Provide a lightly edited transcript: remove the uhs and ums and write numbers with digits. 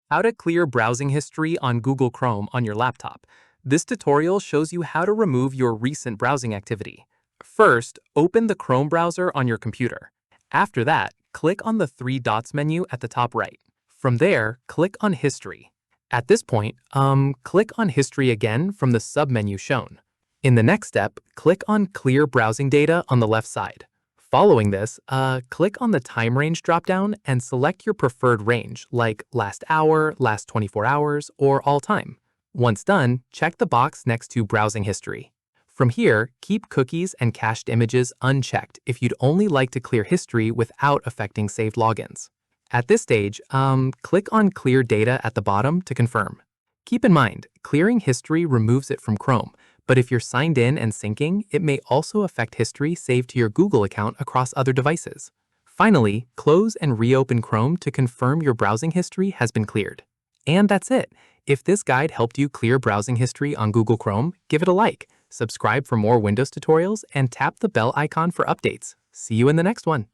How to clear browsing history on Google Chrome on your laptop. This tutorial shows you how to remove your recent browsing activity. First, open the Chrome browser on your computer. After that, click on the three dots menu at the top right. From there, click on History. At this point, click on History again from the submenu shown. In the next step, click on Clear Browsing Data on the left side. Following this, click on the Time Range dropdown and select your preferred range, like last hour, last 24 hours, or all time. Once done, check the box next to Browsing History. From here, keep cookies and cached images unchecked if you'd only like to clear history without affecting saved logins. At this stage, click on Clear Data at the bottom to confirm. Keep in mind, clearing history removes it from Chrome, but if you're signed in and syncing, it may also affect history saved to your Google account across other devices. Finally, close and reopen Chrome to confirm your browsing history has been cleared. And that's it. If this guide helped you clear browsing history on Google Chrome, give it a like, subscribe for more Windows tutorials, and tap the bell icon for updates. See you in the next one.